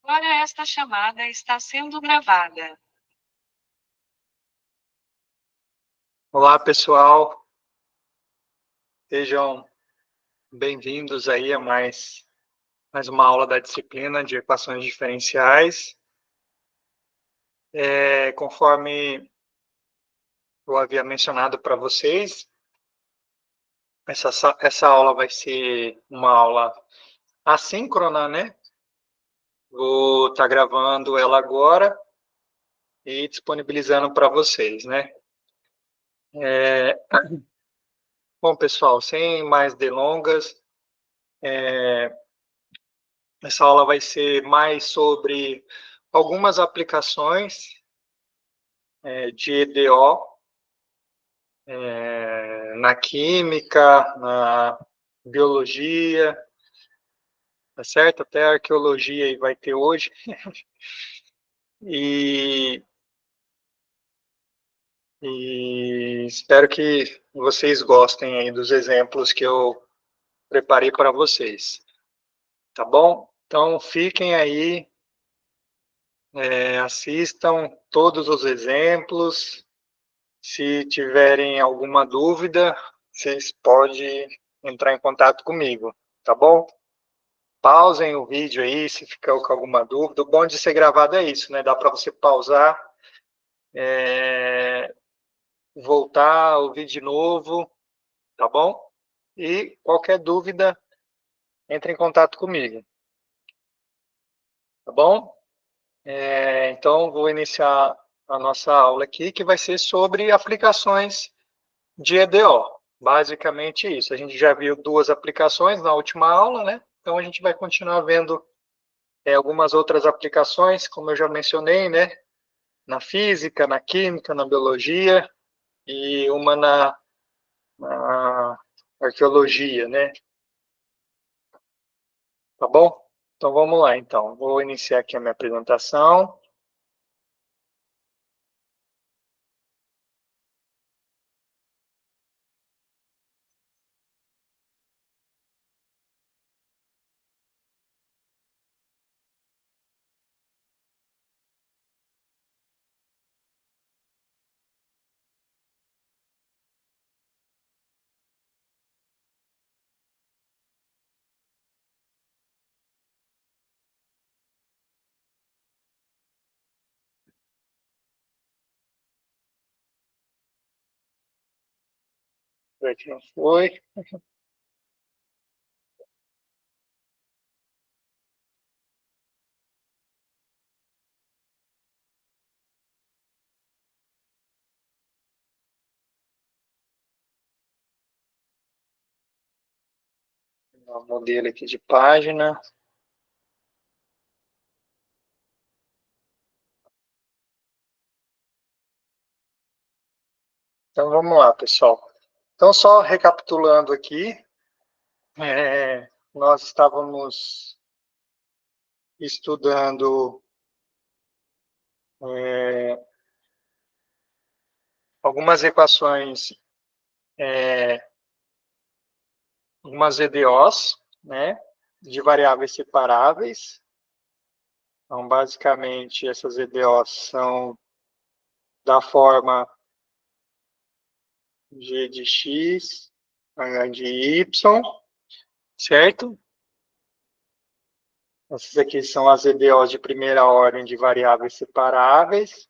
Agora esta chamada está sendo gravada. Olá, pessoal. Sejam bem-vindos aí a mais uma aula da disciplina de equações diferenciais. Conforme eu havia mencionado para vocês, essa aula vai ser uma aula assíncrona, né? Vou estar gravando ela agora e disponibilizando para vocês, né? Bom, pessoal, sem mais delongas, essa aula vai ser mais sobre algumas aplicações de EDO na química, na biologia, tá certo? Até a arqueologia aí vai ter hoje. E, espero que vocês gostem aí dos exemplos que eu preparei para vocês, tá bom? Então, fiquem aí, assistam todos os exemplos. Se tiverem alguma dúvida, vocês podem entrar em contato comigo, tá bom? Pausem o vídeo aí, se ficar com alguma dúvida. O bom de ser gravado é isso, né? Dá para você pausar, voltar, ouvir de novo, tá bom? E qualquer dúvida, entre em contato comigo, tá bom? Então, vou iniciar a nossa aula aqui, que vai ser sobre aplicações de EDO. Basicamente isso. A gente já viu duas aplicações na última aula, né? Então, a gente vai continuar vendo algumas outras aplicações, como eu já mencionei, né? Na física, na química, na biologia e uma na arqueologia, né? Tá bom? Então, vamos lá, então. Vou iniciar aqui a minha apresentação. Aqui não foi. Um modelo aqui de página. Então, vamos lá, pessoal. Então, só recapitulando aqui, nós estávamos estudando algumas equações, algumas EDOs, né, de variáveis separáveis. Então, basicamente, essas EDOs são da forma G de x, H de y, certo? Essas aqui são as EDOs de primeira ordem de variáveis separáveis.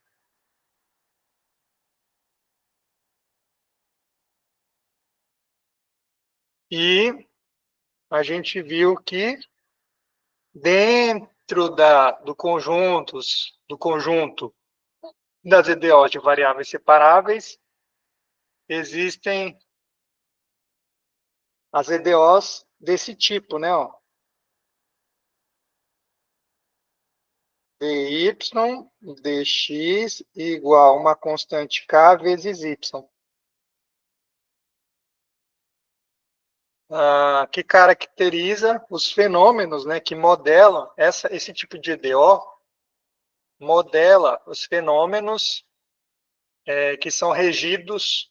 E a gente viu que dentro do conjunto das EDOs de variáveis separáveis, existem as EDOs desse tipo, né? Ó. dy dx igual a uma constante k vezes y. Que caracteriza os fenômenos, né, que modelam esse tipo de EDO, modela os fenômenos que são regidos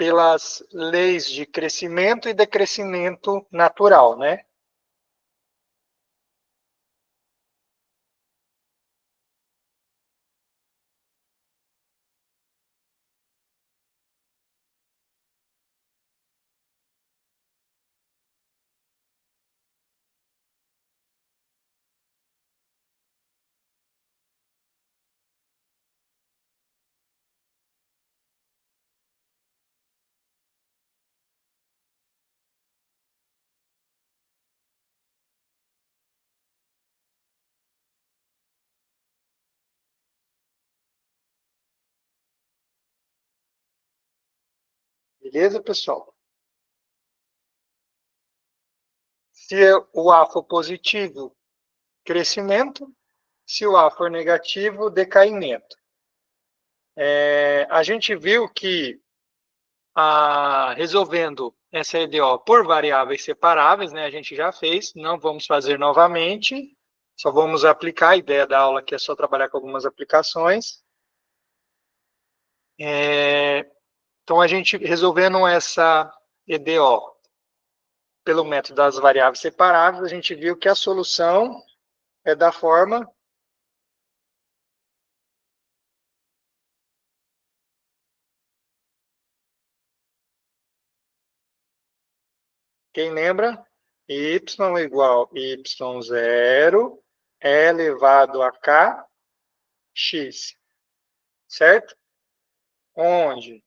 pelas leis de crescimento e decrescimento natural, né? Beleza, pessoal? Se o A for positivo, crescimento. Se o A for negativo, decaimento. A gente viu que resolvendo essa EDO por variáveis separáveis, né, a gente já fez, não vamos fazer novamente, só vamos aplicar. A ideia da aula aqui é só trabalhar com algumas aplicações. Então, a gente resolvendo essa EDO pelo método das variáveis separáveis, a gente viu que a solução é da forma... Quem lembra? Y igual y0 elevado a kx, certo? Onde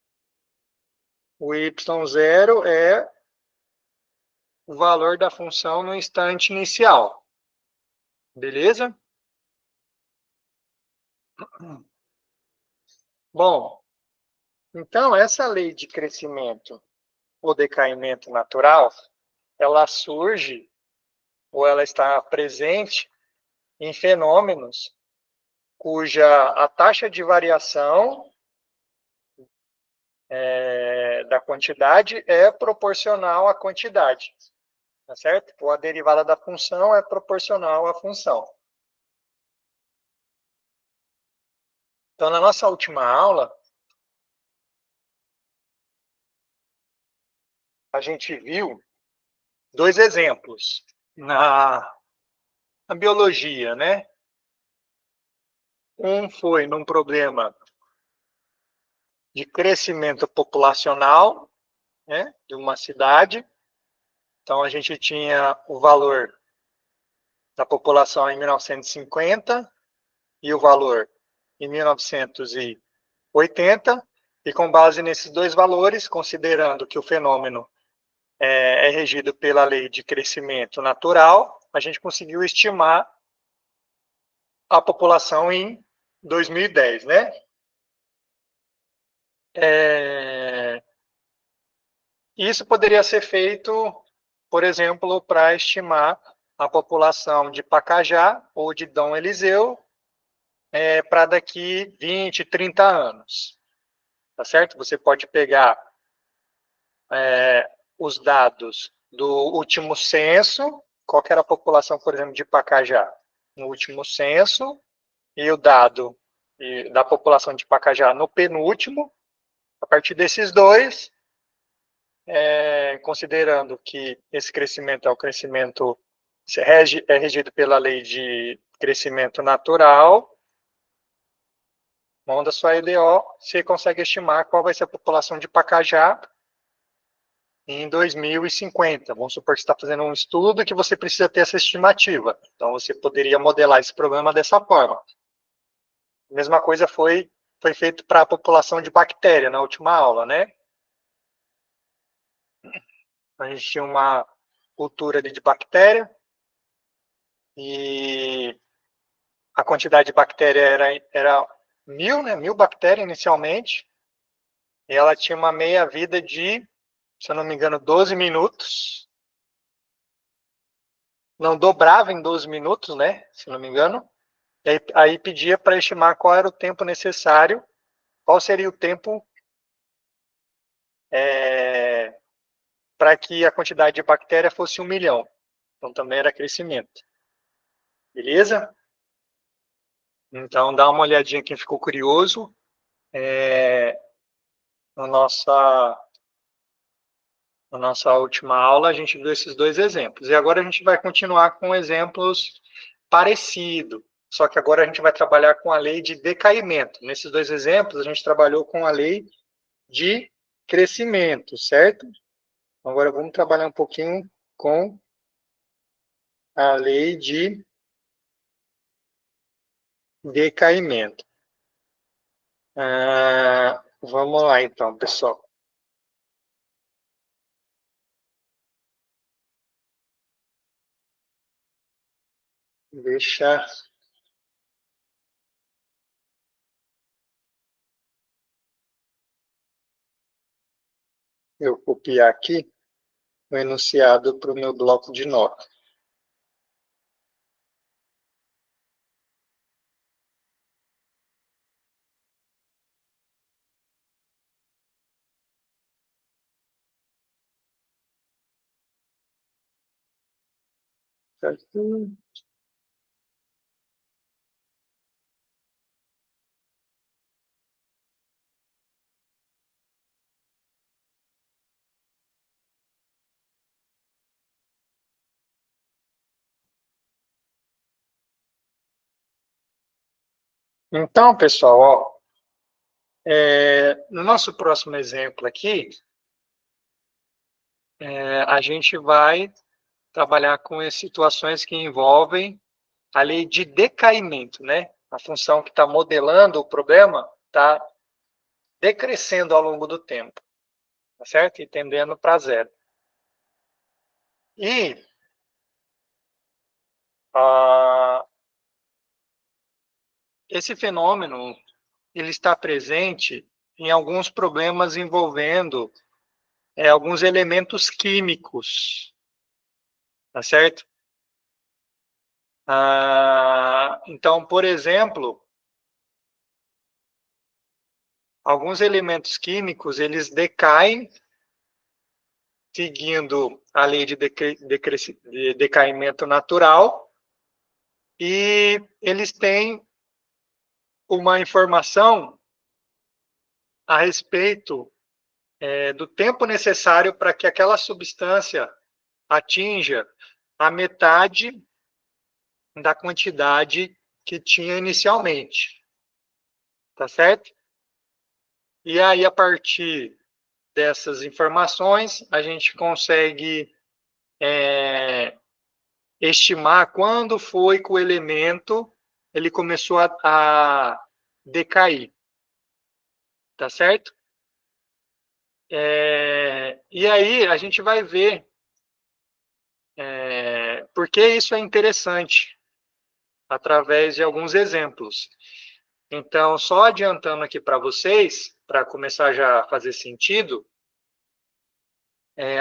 o y0 é o valor da função no instante inicial. Beleza? Bom, então essa lei de crescimento ou decaimento natural, ela surge ou ela está presente em fenômenos cuja a taxa de variação da quantidade é proporcional à quantidade, tá certo? Ou a derivada da função é proporcional à função. Então, na nossa última aula, a gente viu dois exemplos na biologia, né? Um foi num problema de crescimento populacional, né, de uma cidade. Então, a gente tinha o valor da população em 1950 e o valor em 1980, e com base nesses dois valores, considerando que o fenômeno é regido pela lei de crescimento natural, a gente conseguiu estimar a população em 2010, né? Isso poderia ser feito, por exemplo, para estimar a população de Pacajá ou de Dom Eliseu para daqui 20, 30 anos. Tá certo? Você pode pegar os dados do último censo, qual que era a população, por exemplo, de Pacajá no último censo, e o dado da população de Pacajá no penúltimo. A partir desses dois, considerando que esse crescimento é o crescimento é regido pela lei de crescimento natural, manda sua EDO, você consegue estimar qual vai ser a população de Pacajá em 2050. Vamos supor que você está fazendo um estudo que você precisa ter essa estimativa. Então, você poderia modelar esse problema dessa forma. A mesma coisa foi feito para a população de bactéria na última aula, né? A gente tinha uma cultura ali de bactéria e a quantidade de bactéria era 1000, né? 1000 bactérias inicialmente. E ela tinha uma meia-vida de, se eu não me engano, 12 minutos. Não dobrava em 12 minutos, né? Se eu não me engano. E aí pedia para estimar qual era o tempo necessário, qual seria o tempo para que a quantidade de bactéria fosse 1 milhão. Então também era crescimento. Beleza? Então dá uma olhadinha quem ficou curioso. Na nossa última aula, a gente viu esses dois exemplos. E agora a gente vai continuar com exemplos parecidos. Só que agora a gente vai trabalhar com a lei de decaimento. Nesses dois exemplos, a gente trabalhou com a lei de crescimento, certo? Agora vamos trabalhar um pouquinho com a lei de decaimento. Vamos lá então, pessoal. Deixa eu copiar aqui o enunciado para o meu bloco de notas. Certo? Então, pessoal, ó, no nosso próximo exemplo aqui, a gente vai trabalhar com as situações que envolvem a lei de decaimento, né? A função que está modelando o problema está decrescendo ao longo do tempo, tá certo? E tendendo para zero. E esse fenômeno ele está presente em alguns problemas envolvendo alguns elementos químicos, tá certo? Então, por exemplo, alguns elementos químicos eles decaem seguindo a lei de decaimento natural e eles têm uma informação a respeito do tempo necessário para que aquela substância atinja a metade da quantidade que tinha inicialmente, tá certo? E aí, a partir dessas informações, a gente consegue estimar quando foi que o elemento ele começou a decair, tá certo? E aí a gente vai ver por que isso é interessante através de alguns exemplos. Então, só adiantando aqui para vocês, para começar já a fazer sentido,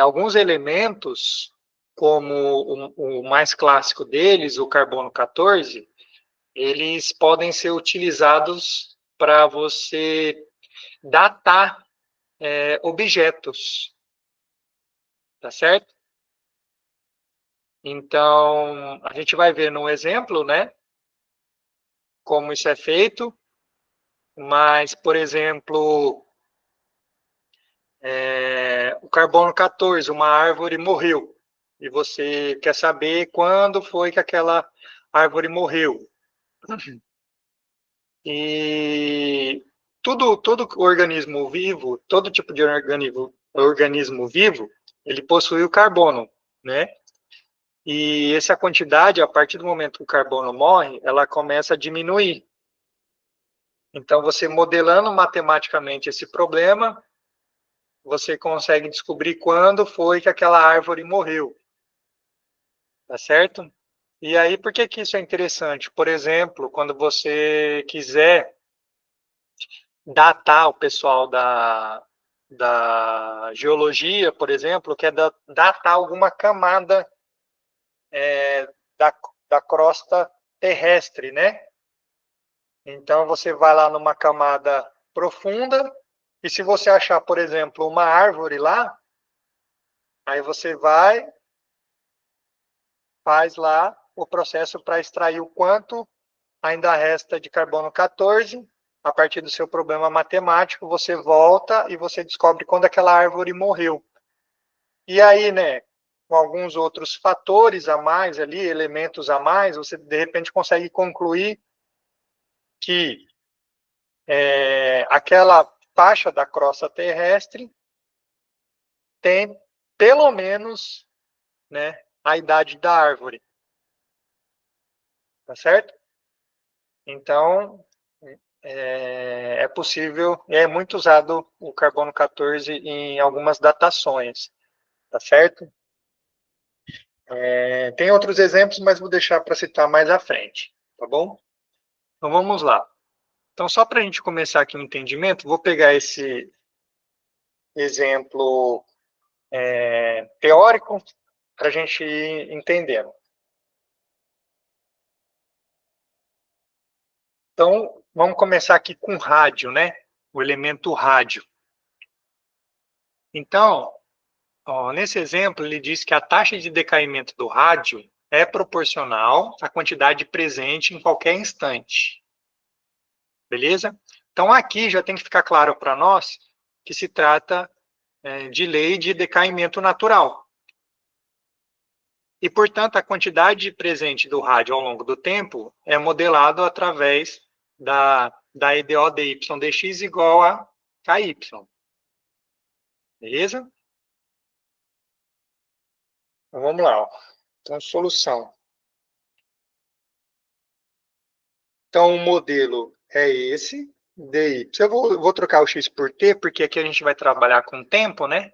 alguns elementos, como o mais clássico deles, o carbono 14, eles podem ser utilizados para você datar objetos, tá certo? Então, a gente vai ver no exemplo, né, como isso é feito, mas, por exemplo, o carbono 14, uma árvore morreu, e você quer saber quando foi que aquela árvore morreu. E todo organismo vivo, todo tipo de organismo vivo, ele possui o carbono, né? E essa quantidade, a partir do momento que o carbono morre, ela começa a diminuir. Então, você modelando matematicamente esse problema, você consegue descobrir quando foi que aquela árvore morreu, tá certo? E aí, por que que isso é interessante? Por exemplo, quando você quiser datar o pessoal da geologia, por exemplo, quer datar alguma camada da, da crosta terrestre, né? Então, você vai lá numa camada profunda e se você achar, por exemplo, uma árvore lá, aí você faz lá o processo para extrair o quanto ainda resta de carbono 14. A partir do seu problema matemático, você volta e você descobre quando aquela árvore morreu. E aí, né, com alguns outros fatores a mais ali, elementos a mais, você de repente consegue concluir que aquela faixa da crosta terrestre tem pelo menos, né, a idade da árvore. Tá certo? Então, é possível, é muito usado o carbono 14 em algumas datações, tá certo? Tem outros exemplos, mas vou deixar para citar mais à frente, tá bom? Então vamos lá. Então, só para a gente começar aqui o entendimento, vou pegar esse exemplo teórico para a gente ir entendendo. Então, vamos começar aqui com rádio, né? O elemento rádio. Então, nesse exemplo, ele diz que a taxa de decaimento do rádio é proporcional à quantidade presente em qualquer instante. Beleza? Então, aqui já tem que ficar claro para nós que se trata de lei de decaimento natural. E, portanto, a quantidade presente do rádio ao longo do tempo é modelado através da EDO dy dx igual a ky. Beleza? Então, vamos lá. Então, solução. Então, o modelo é esse, dy. Eu vou trocar o x por t, porque aqui a gente vai trabalhar com tempo, né?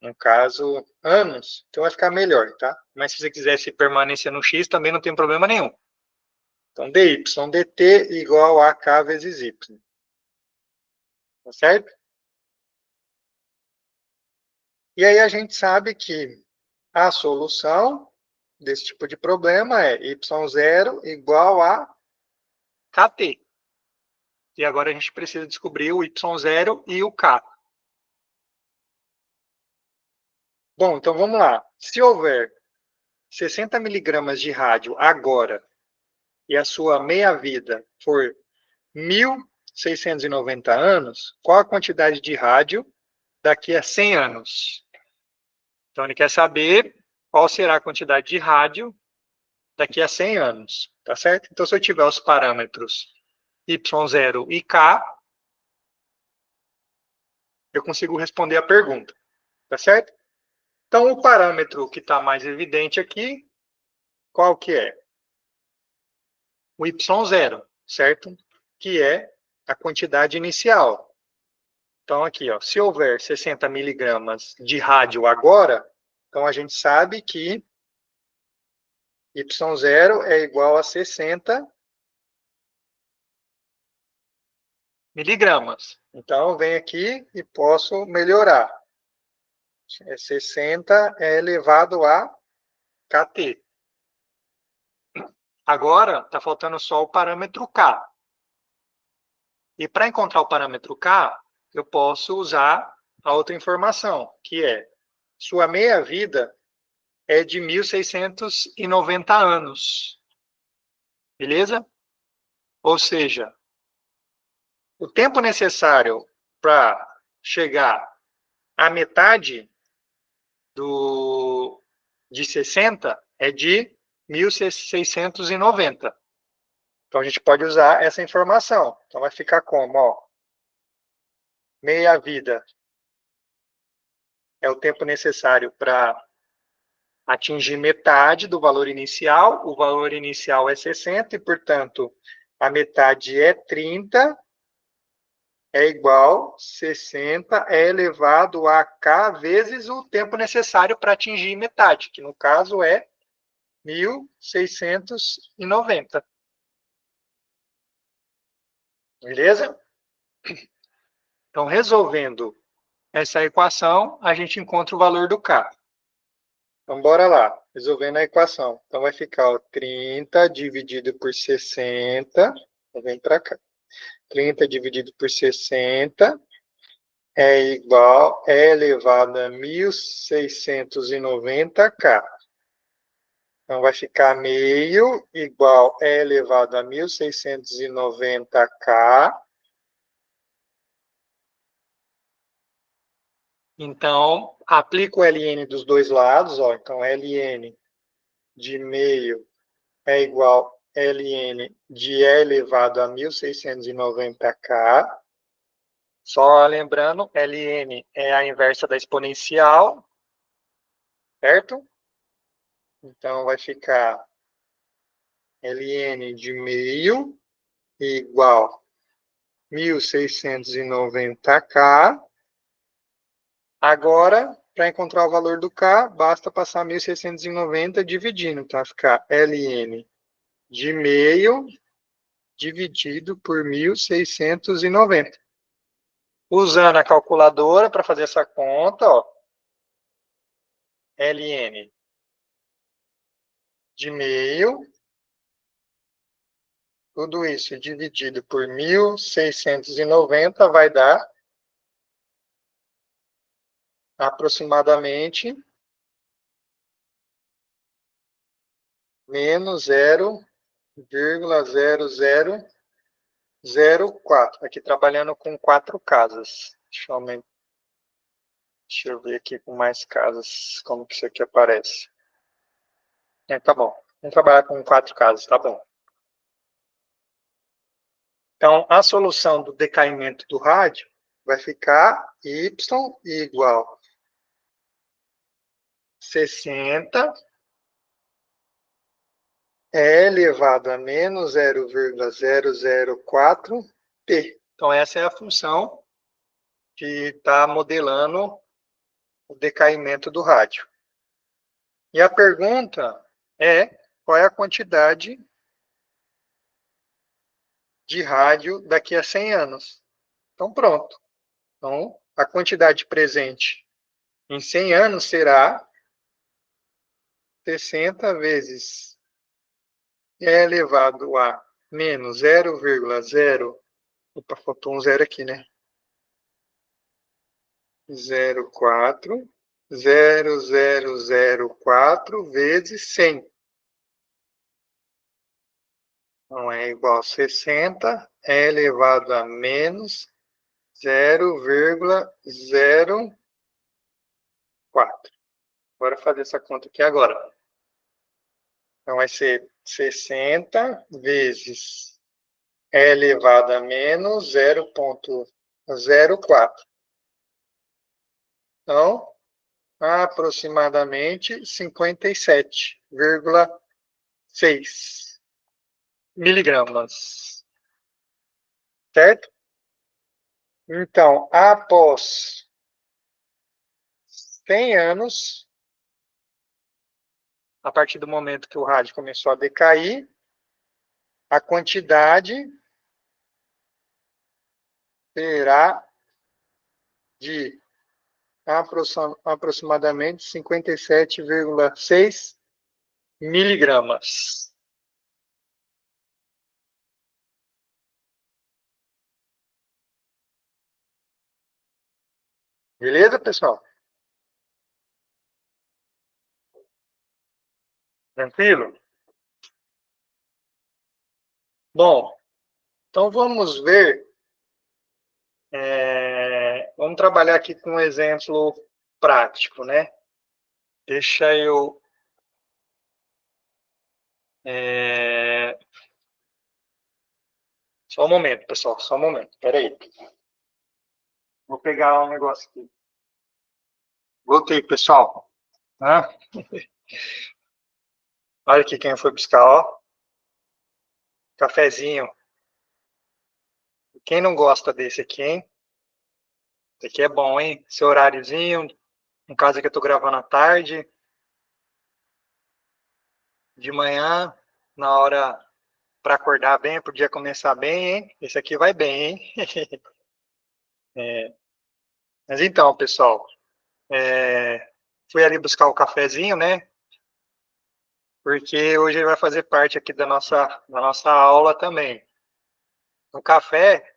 No caso, anos. Então, vai ficar melhor, tá? Mas se você quisesse permanecer no x, também não tem problema nenhum. Então, dy dt igual a k vezes y. Tá certo? E aí a gente sabe que a solução desse tipo de problema é y0 igual a kt. E agora a gente precisa descobrir o y0 e o k. Bom, então vamos lá. Se houver 60 miligramas de rádio agora e a sua meia-vida for 1.690 anos, qual a quantidade de rádio daqui a 100 anos? Então, ele quer saber qual será a quantidade de rádio daqui a 100 anos, tá certo? Então, se eu tiver os parâmetros y0 e k, eu consigo responder a pergunta, tá certo? Então, o parâmetro que está mais evidente aqui, qual que é? O y0, certo? Que é a quantidade inicial. Então, aqui, ó, se houver 60 miligramas de rádio agora, então a gente sabe que y0 é igual a 60 miligramas. Então, eu venho aqui e posso melhorar. 60 é elevado a kt. Agora, está faltando só o parâmetro k. E para encontrar o parâmetro k, eu posso usar a outra informação, que é sua meia-vida é de 1.690 anos. Beleza? Ou seja, o tempo necessário para chegar à metade de 60 é de 1.690. Então, a gente pode usar essa informação. Então, vai ficar como? Ó, meia-vida é o tempo necessário para atingir metade do valor inicial. O valor inicial é 60 e, portanto, a metade é 30, é igual 60 é elevado a k vezes o tempo necessário para atingir metade, que no caso é 1.690. Beleza? Então, resolvendo essa equação, a gente encontra o valor do k. Então, bora lá, resolvendo a equação. Então, vai ficar ó, 30 dividido por 60, vem para cá. 30 dividido por 60 é igual, é elevado a 1.690k. Então, vai ficar meio igual é elevado a 1.690k. Então, aplico o ln dos dois lados. Ó. Então, ln de meio é igual a ln de e elevado a 1.690k. Só lembrando, ln é a inversa da exponencial, certo? Então, vai ficar ln de meio igual 1.690k. Agora, para encontrar o valor do k, basta passar 1.690 dividindo. Então, vai ficar ln de meio dividido por 1.690. Usando a calculadora para fazer essa conta, ó, ln de meio, tudo isso dividido por 1.690 vai dar aproximadamente menos 0,0004. Aqui trabalhando com 4 casas. Deixa eu ver aqui com mais casas, como que isso aqui aparece. Tá bom. Vamos trabalhar com 4 casas, tá bom. Então, a solução do decaimento do rádio vai ficar y igual 60 elevado a menos 0,004t. Então, essa é a função que está modelando o decaimento do rádio. E a pergunta é, qual é a quantidade de rádio daqui a 100 anos? Então, pronto. Então, a quantidade presente em 100 anos será 60 vezes elevado a menos 0,0. Opa, faltou um zero aqui, né? 0,40004 vezes 100. Então, é igual a 60 elevado a menos 0,04. Bora fazer essa conta aqui agora. Então, vai ser 60 vezes elevado a menos 0,04. Então, aproximadamente 57,6 miligramas. Certo? Então, após 100 anos, a partir do momento que o rádio começou a decair, a quantidade será de aproximadamente 57,6 miligramas. Beleza, pessoal? Tranquilo? Bom, então vamos ver. Vamos trabalhar aqui com um exemplo prático, né? Deixa eu... Só um momento, pessoal, só um momento. Espera aí. Vou pegar um negócio aqui. Voltei, pessoal. Ah, olha aqui quem foi buscar, ó. Cafezinho. Quem não gosta desse aqui, hein? Esse aqui é bom, hein? Seu horáriozinho. No caso aqui eu tô gravando à tarde. De manhã, na hora para acordar bem, pro dia começar bem, hein? Esse aqui vai bem, hein? Mas então, pessoal, fui ali buscar o cafezinho, né? Porque hoje ele vai fazer parte aqui da nossa aula também. O café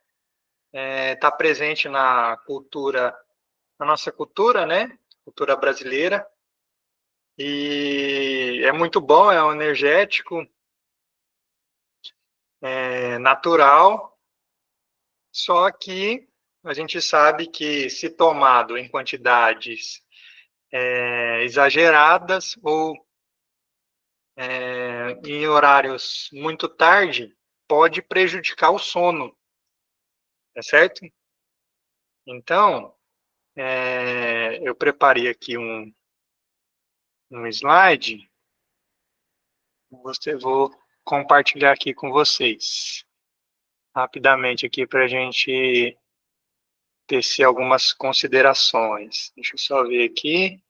está presente na nossa cultura, né? Cultura brasileira. E é muito bom, é um energético, natural, só que a gente sabe que se tomado em quantidades exageradas ou em horários muito tarde, pode prejudicar o sono, tá certo? Então, eu preparei aqui um slide, vou compartilhar aqui com vocês, rapidamente aqui para a gente tecer algumas considerações. Deixa eu só ver aqui.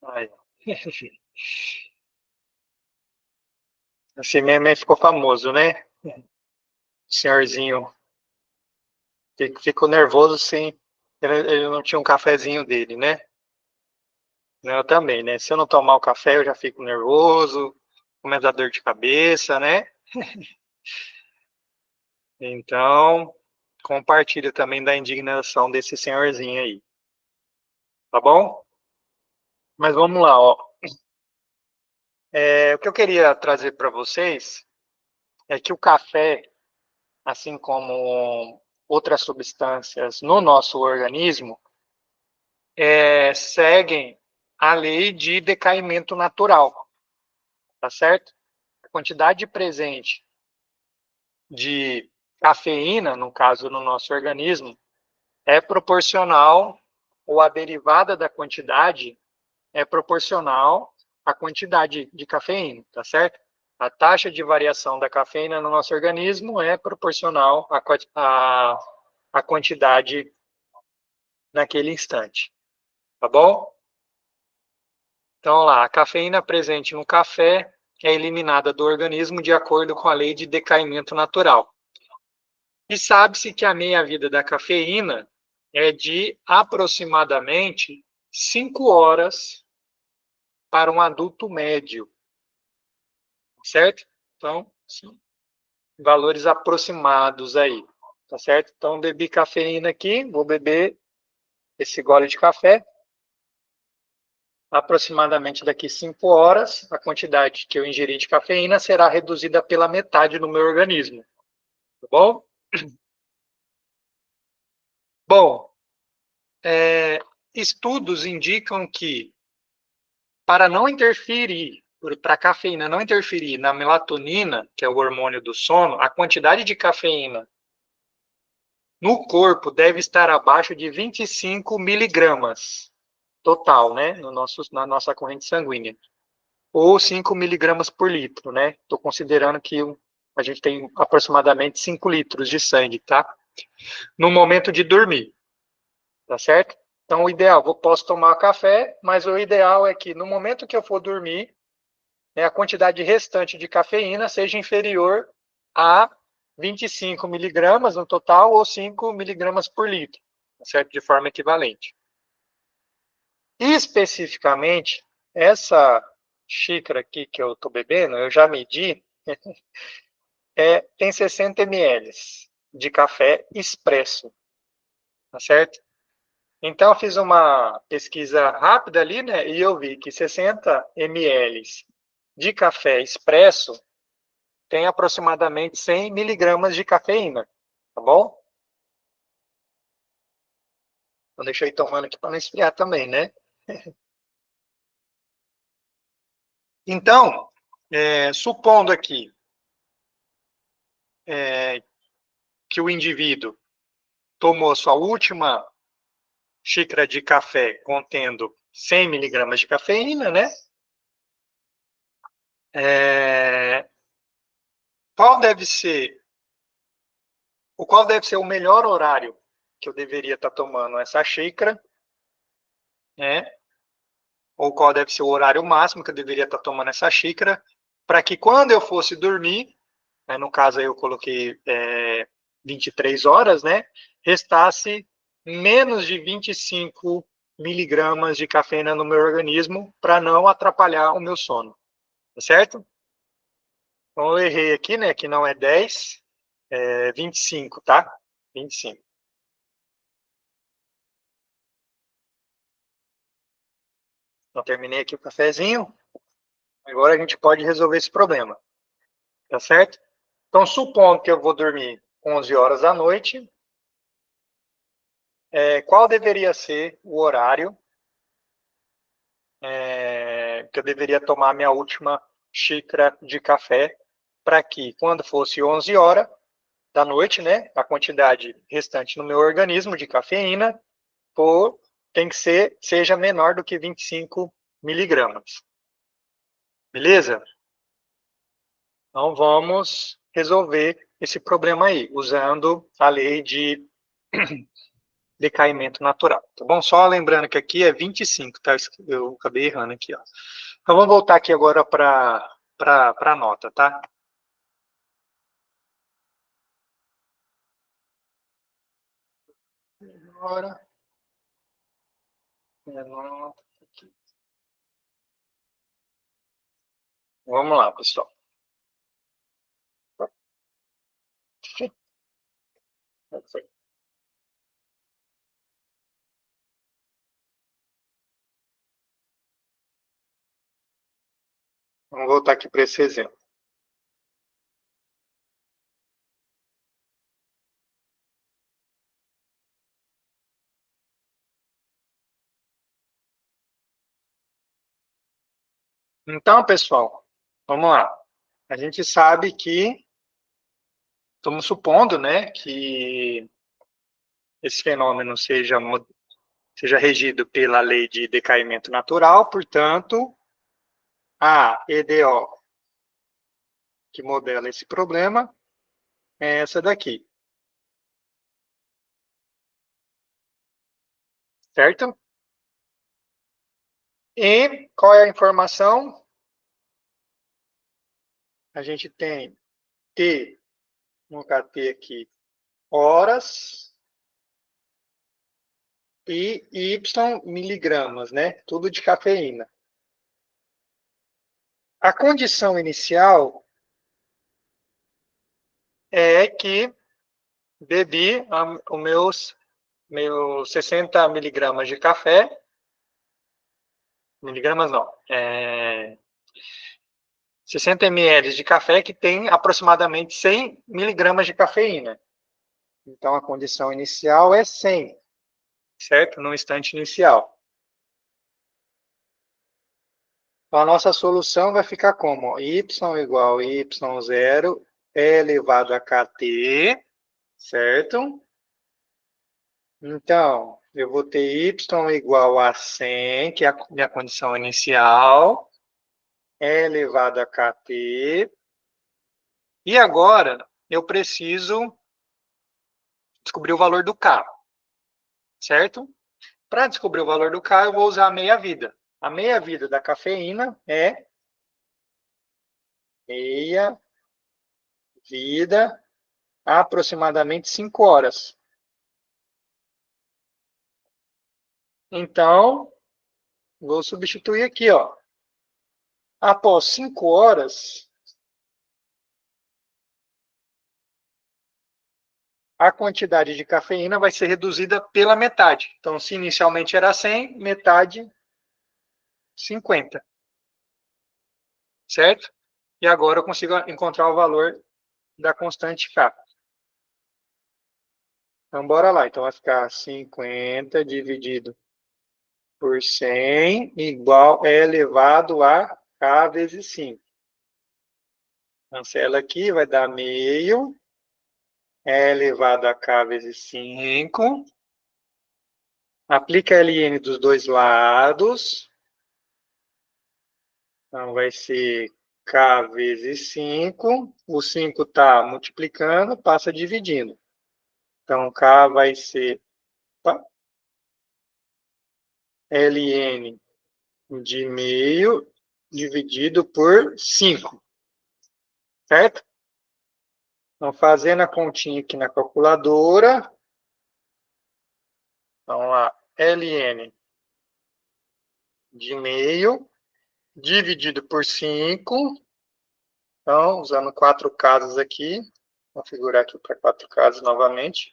Aí. Assim mesmo aí ficou famoso, né? O senhorzinho ficou nervoso sim. Ele não tinha um cafezinho dele, né? Eu também, né? Se eu não tomar o café, eu já fico nervoso, começa a dar dor de cabeça, né? Então, compartilha também da indignação desse senhorzinho aí, tá bom? Mas vamos lá, ó. O que eu queria trazer para vocês é que o café, assim como outras substâncias no nosso organismo, seguem a lei de decaimento natural, tá certo? A quantidade presente de cafeína, no caso no nosso organismo, é proporcional, ou a derivada da quantidade é proporcional à quantidade de cafeína, tá certo? A taxa de variação da cafeína no nosso organismo é proporcional à quantidade naquele instante, tá bom? Então, lá, a cafeína presente no café é eliminada do organismo de acordo com a lei de decaimento natural. E sabe-se que a meia-vida da cafeína é de aproximadamente 5 horas para um adulto médio, certo? Então, sim, valores aproximados aí, tá certo? Então, bebi cafeína aqui, vou beber esse gole de café. Aproximadamente daqui 5 horas, a quantidade que eu ingeri de cafeína será reduzida pela metade no meu organismo, tá bom? Bom, estudos indicam que para não interferir, para a cafeína não interferir na melatonina, que é o hormônio do sono, a quantidade de cafeína no corpo deve estar abaixo de 25 miligramas total, né, na nossa corrente sanguínea, ou 5 miligramas por litro, né? Estou considerando que a gente tem aproximadamente 5 litros de sangue, tá? No momento de dormir, tá certo? Então, o ideal, eu posso tomar café, mas o ideal é que no momento que eu for dormir, né, a quantidade restante de cafeína seja inferior a 25 miligramas no total ou 5 miligramas por litro, certo? De forma equivalente. E especificamente, essa xícara aqui que eu estou bebendo, eu já medi, tem 60 ml de café expresso, tá certo? Então, eu fiz uma pesquisa rápida ali, né, e eu vi que 60 ml de café expresso tem aproximadamente 100 miligramas de cafeína, tá bom? Então, deixa eu ir tomando aqui para não esfriar também, né? Então, supondo aqui que o indivíduo tomou sua última xícara de café contendo 100 miligramas de cafeína, né? Qual deve ser o melhor horário que eu deveria estar tomando essa xícara, né? Ou qual deve ser o horário máximo que eu deveria estar tomando essa xícara, para que quando eu fosse dormir, né, no caso aí eu coloquei 23 horas, né? Restasse menos de 25 miligramas de cafeína no meu organismo para não atrapalhar o meu sono, tá certo? Então eu errei aqui, né? Que não é 10, 25, tá? 25. Então terminei aqui o cafezinho. Agora a gente pode resolver esse problema, tá certo? Então, supondo que eu vou dormir 11 horas da noite, qual deveria ser o horário que eu deveria tomar minha última xícara de café para que, quando fosse 11 horas da noite, né, a quantidade restante no meu organismo de cafeína tem que seja menor do que 25 miligramas. Beleza? Então, vamos resolver esse problema aí, usando a lei de decaimento natural, tá bom? Só lembrando que aqui é 25, tá? Eu acabei errando aqui, ó. Então, vamos voltar aqui agora para a nota, tá? Agora, nota aqui. Vamos lá, pessoal. Vamos voltar aqui para esse exemplo. Então, pessoal, vamos lá. A gente sabe que, estamos supondo, né, que esse fenômeno seja regido pela lei de decaimento natural, portanto, a EDO que modela esse problema é essa daqui, certo? E qual é a informação? A gente tem T, vou colocar T aqui, horas, e Y miligramas, né? Tudo de cafeína. A condição inicial é que bebi os meus 60 miligramas de café, miligramas não, 60 ml de café que tem aproximadamente 100 miligramas de cafeína. Então, a condição inicial é 100, certo? No instante inicial. Então, a nossa solução vai ficar como? Y igual a Y0 elevado a kt, certo? Então, eu vou ter y igual a 100, que é a minha condição inicial, elevado a kt. E agora, eu preciso descobrir o valor do K, certo? Para descobrir o valor do K, eu vou usar a meia-vida. A meia-vida da cafeína é meia-vida, aproximadamente 5 horas. Então, vou substituir aqui, ó. Após 5 horas, a quantidade de cafeína vai ser reduzida pela metade. Então, se inicialmente era 100, metade, 50. Certo? E agora eu consigo encontrar o valor da constante K. Então, bora lá. Então, vai ficar 50 dividido por 100 igual elevado a K vezes 5. Cancela aqui, vai dar meio. Elevado a K vezes 5. Aplica ln dos dois lados. Então, vai ser K vezes 5. O 5 está multiplicando, passa dividindo. Então, K vai ser ln de meio dividido por 5. Certo? Então, fazendo a continha aqui na calculadora. Vamos lá. ln de meio dividido por 5. Então, usando 4 casas aqui. Vou configurar aqui para 4 casas novamente.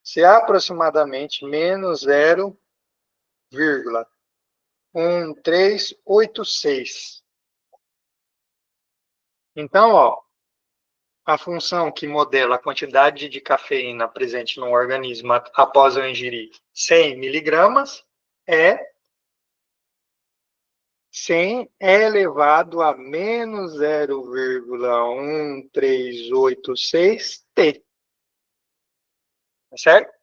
Se é aproximadamente menos 0,1386. Então, ó, a função que modela a quantidade de cafeína presente no organismo após eu ingerir 100 miligramas é 100 elevado a menos 0,1386 T. Certo?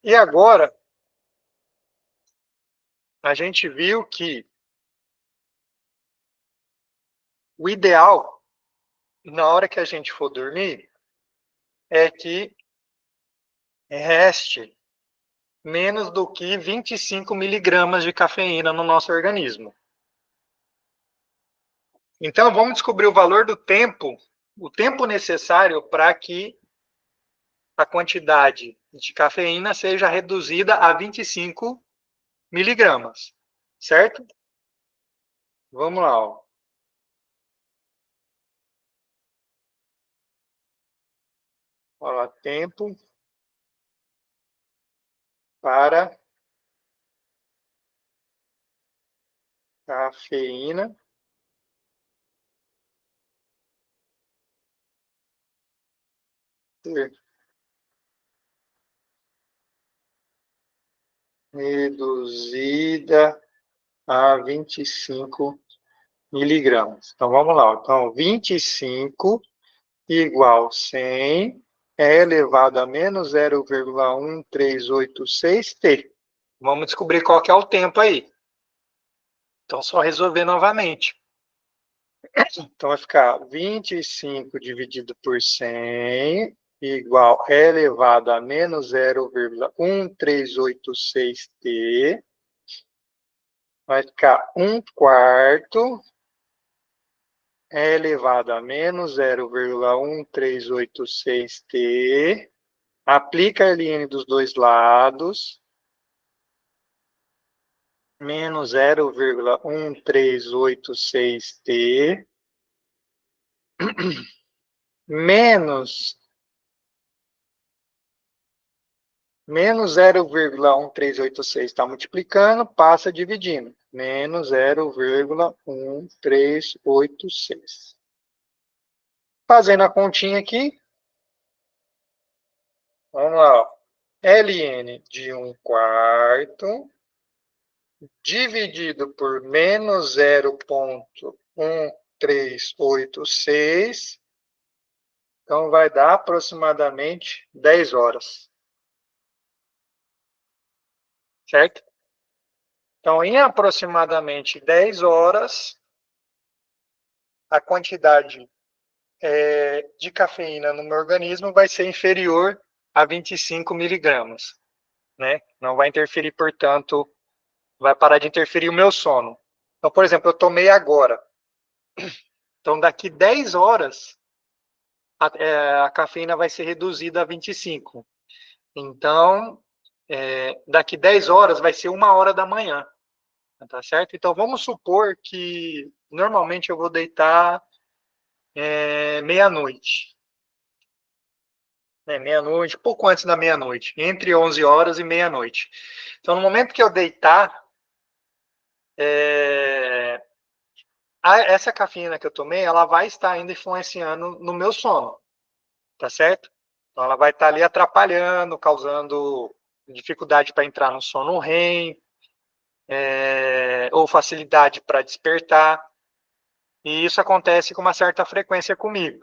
E agora, a gente viu que o ideal, na hora que a gente for dormir, é que reste menos do que 25 miligramas de cafeína no nosso organismo. Então, vamos descobrir o valor do tempo, o tempo necessário para que a quantidade de cafeína seja reduzida a 25 miligramas, certo? Vamos lá, ó. Olha lá, tempo para cafeína ser reduzida a 25 miligramas. Então, vamos lá. Então, 25 igual 100 é elevado a menos 0,1386T. Vamos descobrir qual que é o tempo aí. Então, só resolver novamente. Então, vai ficar 25 dividido por 100 igual elevado a menos 0,1386T. Vai ficar 1/4 elevado a menos 0,1386T. Aplica a ln dos dois lados. Menos 0,1386T. Menos 0,1386 está multiplicando, passa dividindo. Menos 0,1386. Fazendo a continha aqui. Vamos lá. ln de 1/4 dividido por menos 0,1386. Então, vai dar aproximadamente 10 horas. Certo? Então, em aproximadamente 10 horas, a quantidade de cafeína no meu organismo vai ser inferior a 25 miligramas. Né? Não vai interferir, portanto, vai parar de interferir o meu sono. Então, por exemplo, eu tomei agora. Então, daqui 10 horas, a cafeína vai ser reduzida a 25. Então, daqui 10 horas vai ser 1 hora da manhã. Tá certo? Então, vamos supor que normalmente eu vou deitar meia-noite. Meia-noite, pouco antes da meia-noite, entre 11 horas e meia-noite. Então, no momento que eu deitar, essa cafeína que eu tomei, ela vai estar ainda influenciando no meu sono, tá certo? Então, ela vai estar ali atrapalhando, causando dificuldade para entrar no sono REM, ou facilidade para despertar. E isso acontece com uma certa frequência comigo,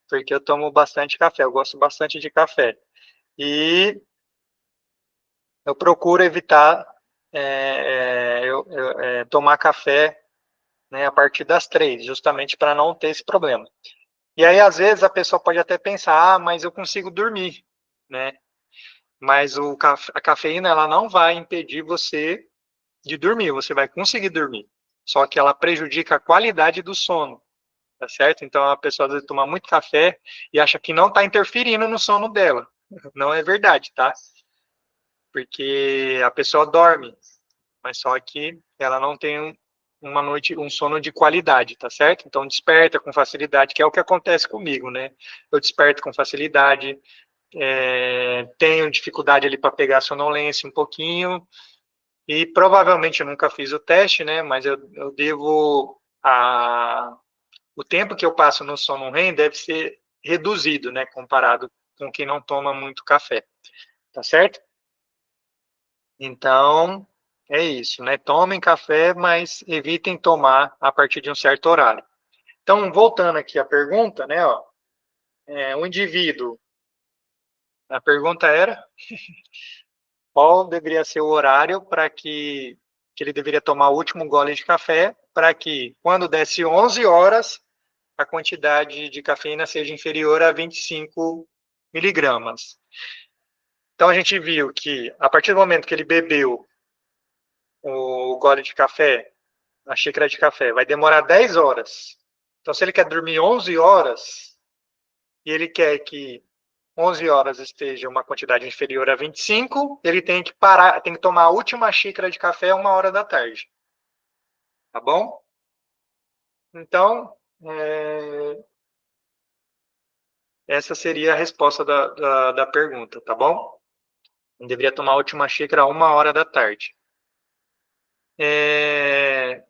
porque eu tomo bastante café, eu gosto bastante de café. E eu procuro evitar tomar café, né, a partir das 3, justamente para não ter esse problema. E aí, às vezes, a pessoa pode até pensar, mas eu consigo dormir, né? Mas a cafeína, ela não vai impedir você de dormir, você vai conseguir dormir. Só que ela prejudica a qualidade do sono, tá certo? Então, a pessoa às vezes toma muito café e acha que não está interferindo no sono dela. Não é verdade, tá? Porque a pessoa dorme, mas só que ela não tem um sono de qualidade, tá certo? Então desperta com facilidade, que é o que acontece comigo, né? Eu desperto com facilidade, tenho dificuldade ali para pegar a sonolência um pouquinho, e provavelmente eu nunca fiz o teste, né? Mas eu devo o tempo que eu passo no sono REM deve ser reduzido, né? Comparado com quem não toma muito café, tá certo? Então, é isso, né? Tomem café, mas evitem tomar a partir de um certo horário. Então, voltando aqui à pergunta, né? Ó, o indivíduo, a pergunta era qual deveria ser o horário para que ele deveria tomar o último gole de café, para que quando desse 11 horas, a quantidade de cafeína seja inferior a 25 miligramas. Então, a gente viu que, a partir do momento que ele bebeu o gole de café, a xícara de café, vai demorar 10 horas. Então, se ele quer dormir 11 horas, e ele quer que 11 horas esteja uma quantidade inferior a 25, ele tem que parar, tem que tomar a última xícara de café 1 hora da tarde. Tá bom? Então, essa seria a resposta da pergunta, tá bom? Eu deveria tomar a última xícara 1 hora da tarde.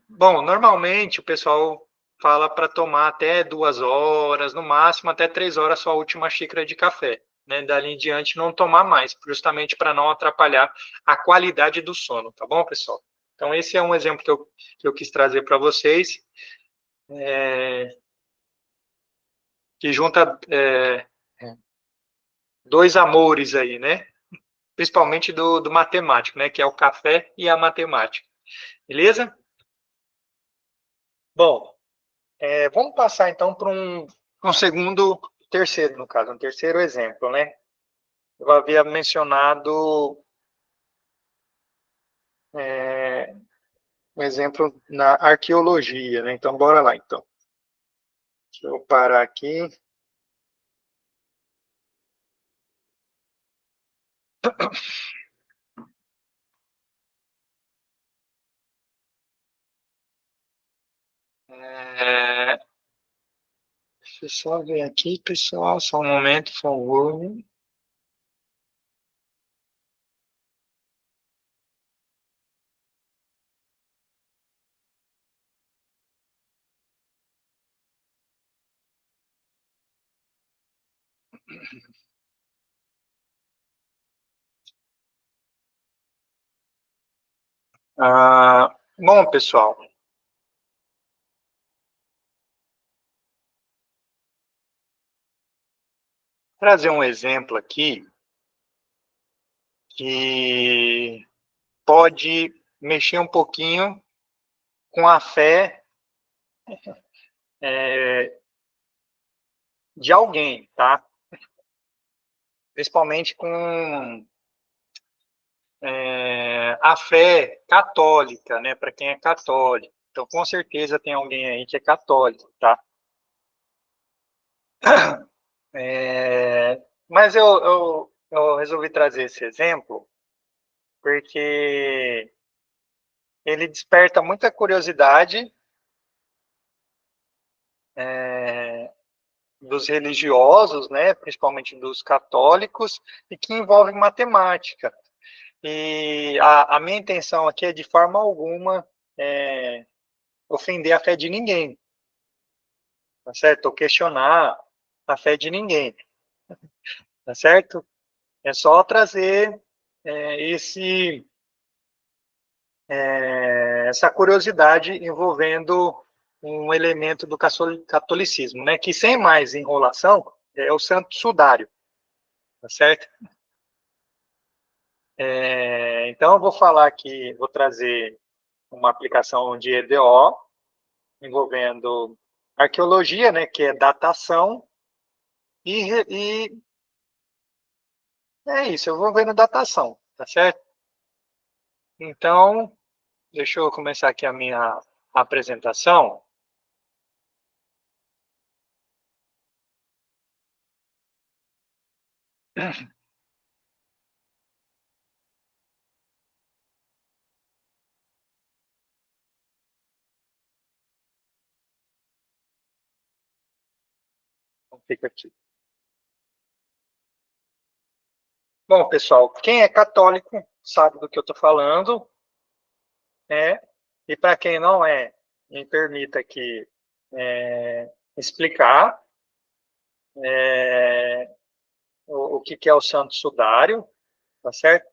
Bom, normalmente o pessoal fala para tomar até 2 horas, no máximo até 3 horas sua última xícara de café. Né? Dali em diante não tomar mais, justamente para não atrapalhar a qualidade do sono, tá bom, pessoal? Então esse é um exemplo que eu quis trazer para vocês, que junta dois amores aí, né? Principalmente do matemático, né? Que é o café e a matemática. Beleza? Bom, vamos passar então para um terceiro, no caso, um terceiro exemplo, né? Eu havia mencionado um exemplo na arqueologia, né? Então, bora lá, então. Deixa eu parar aqui. Deixa eu só ver aqui, pessoal, só um momento, por favor. Bom, pessoal, vou trazer um exemplo aqui que pode mexer um pouquinho com a fé de alguém, tá? Principalmente com a fé católica, né? Para quem é católico. Então, com certeza tem alguém aí que é católico, tá? Mas eu resolvi trazer esse exemplo porque ele desperta muita curiosidade dos religiosos, né, principalmente dos católicos, e que envolve matemática. E a minha intenção aqui é, de forma alguma, ofender a fé de ninguém, tá certo? Ou questionar a fé de ninguém, tá certo? É só trazer essa curiosidade envolvendo um elemento do catolicismo, né? Que, sem mais enrolação, é o Santo Sudário, tá certo? Então, eu vou falar aqui, vou trazer uma aplicação de EDO envolvendo arqueologia, né? Que é datação, e é isso, eu vou vendo datação, tá certo? Então, deixa eu começar aqui a minha apresentação. Então, fica aqui. Bom, pessoal, quem é católico sabe do que eu estou falando, né? E para quem não é, me permita aqui explicar o que é o Santo Sudário, tá certo?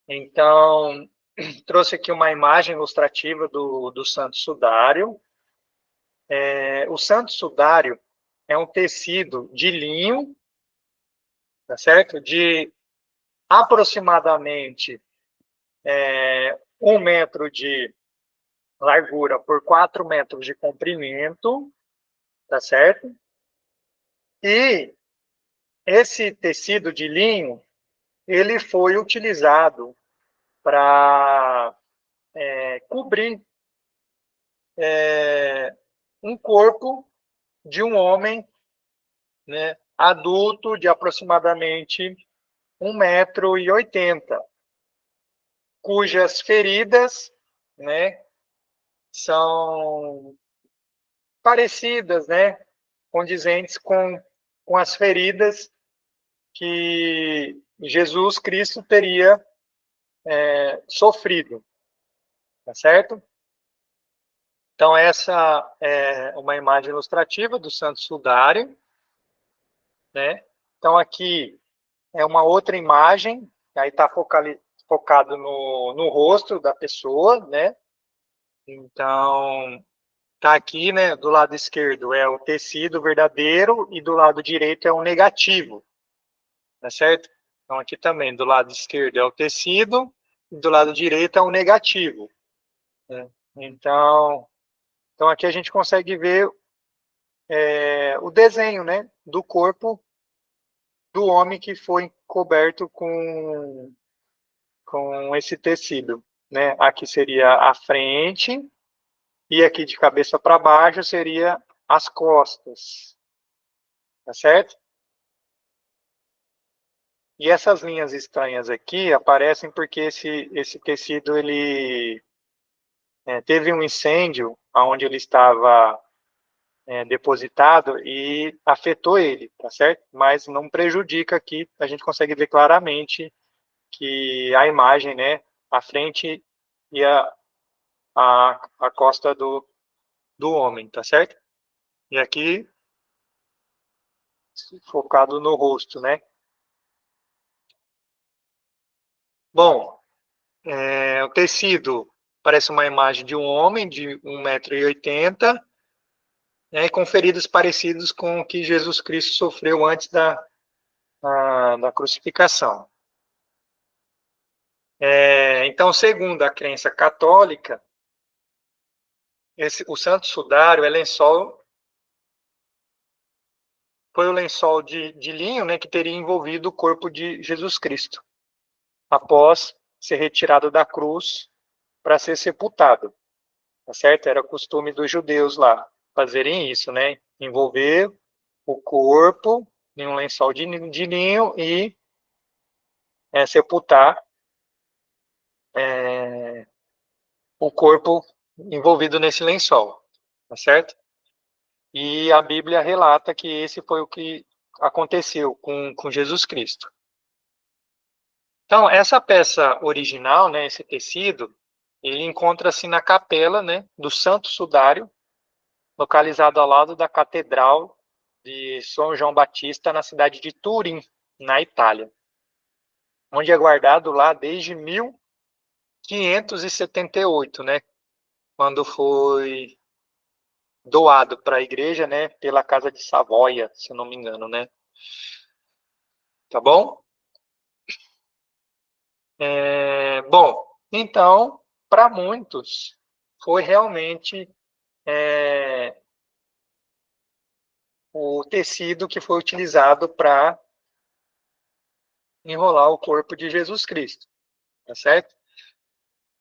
Então, trouxe aqui uma imagem ilustrativa do Santo Sudário. O Santo Sudário é um tecido de linho, tá certo? De aproximadamente 1 metro de largura por 4 metros de comprimento, tá certo? E esse tecido de linho, ele foi utilizado para cobrir um corpo de um homem, né, adulto de aproximadamente 1,80 m, cujas feridas, né, são parecidas, né, condizentes com as feridas que Jesus Cristo teria sofrido, tá certo? Então, essa é uma imagem ilustrativa do Santo Sudário, né? Então, aqui é uma outra imagem, aí está focado no rosto da pessoa, né? Então, tá aqui, né, do lado esquerdo é o tecido verdadeiro e do lado direito é o negativo, tá certo? Então, aqui também, do lado esquerdo é o tecido e do lado direito é o negativo, né? Então, aqui a gente consegue ver o desenho, né, do corpo do homem que foi coberto com esse tecido, né? Aqui seria a frente e aqui de cabeça para baixo seria as costas, tá certo? E essas linhas estranhas aqui aparecem porque esse tecido ele teve um incêndio onde ele estava depositado e afetou ele, tá certo? Mas não prejudica aqui, a gente consegue ver claramente que a imagem, né, a frente e a costa do homem, tá certo? E aqui focado no rosto, né? Bom, o tecido parece uma imagem de um homem de 1,80 m, né, com feridas parecidas com o que Jesus Cristo sofreu antes da crucificação. Então, segundo a crença católica, o Santo Sudário foi o lençol de linho, né, que teria envolvido o corpo de Jesus Cristo, após ser retirado da cruz para ser sepultado, tá certo? Era costume dos judeus lá fazerem isso, né? Envolver o corpo em um lençol de linho e sepultar o corpo envolvido nesse lençol, tá certo? E a Bíblia relata que esse foi o que aconteceu com Jesus Cristo. Então, essa peça original, né, esse tecido, ele encontra-se na capela, né, do Santo Sudário, localizado ao lado da Catedral de São João Batista, na cidade de Turim, na Itália, onde é guardado lá desde 1578, né, quando foi doado para a igreja, né, pela Casa de Savoia, se não me engano, né? Tá bom? Bom, então, para muitos, foi realmente o tecido que foi utilizado para enrolar o corpo de Jesus Cristo, tá certo?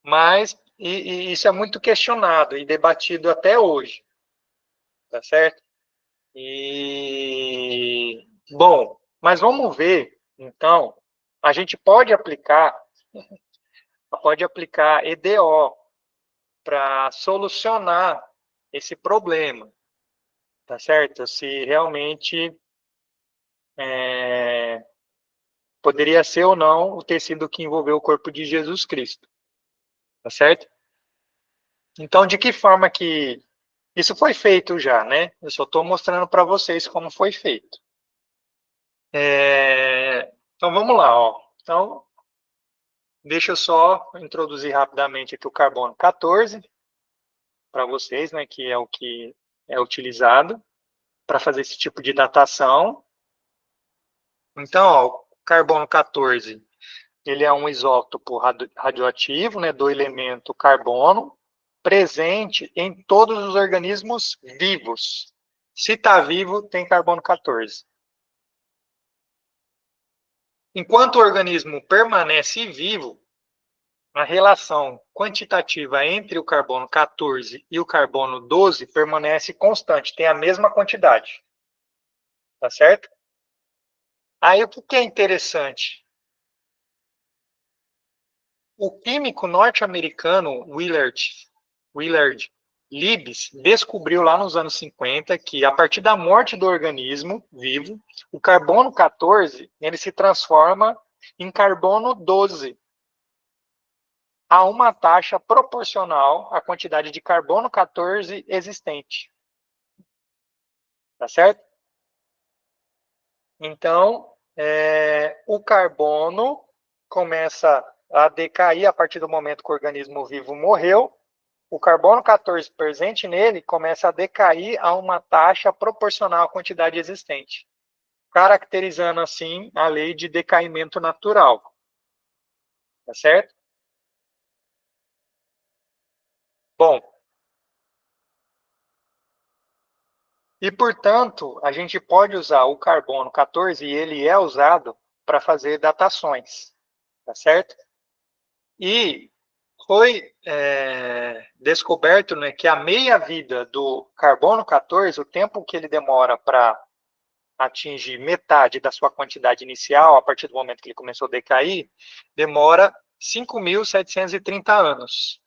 Mas e isso é muito questionado e debatido até hoje, tá certo? E bom, mas vamos ver, então, a gente pode aplicar EDO para solucionar esse problema, tá certo? Se realmente poderia ser ou não o tecido que envolveu o corpo de Jesus Cristo, tá certo? Então, de que forma que isso foi feito já, né? Eu só estou mostrando para vocês como foi feito. Então, vamos lá, ó. Então, deixa eu só introduzir rapidamente aqui o carbono 14 para vocês, né? Que é o que é utilizado para fazer esse tipo de datação. Então, ó, o carbono 14, ele é um isótopo radioativo, né, do elemento carbono, presente em todos os organismos vivos, Se está vivo, tem carbono 14. Enquanto o organismo permanece vivo, a relação quantitativa entre o carbono 14 e o carbono 12 permanece constante, tem a mesma quantidade. Tá certo? Aí o que é interessante? O químico norte-americano Willard Libes descobriu lá nos anos 50 que, a partir da morte do organismo vivo, o carbono 14 ele se transforma em carbono 12 a uma taxa proporcional à quantidade de carbono 14 existente. Tá certo? Então, o carbono começa a decair a partir do momento que o organismo vivo morreu. O carbono 14 presente nele começa a decair a uma taxa proporcional à quantidade existente, caracterizando assim a lei de decaimento natural. Tá certo? Bom, e portanto, a gente pode usar o carbono 14 e ele é usado para fazer datações. Tá certo? E foi descoberto, né, que a meia-vida do carbono 14, o tempo que ele demora para atingir metade da sua quantidade inicial, a partir do momento que ele começou a decair, demora 5.730 anos,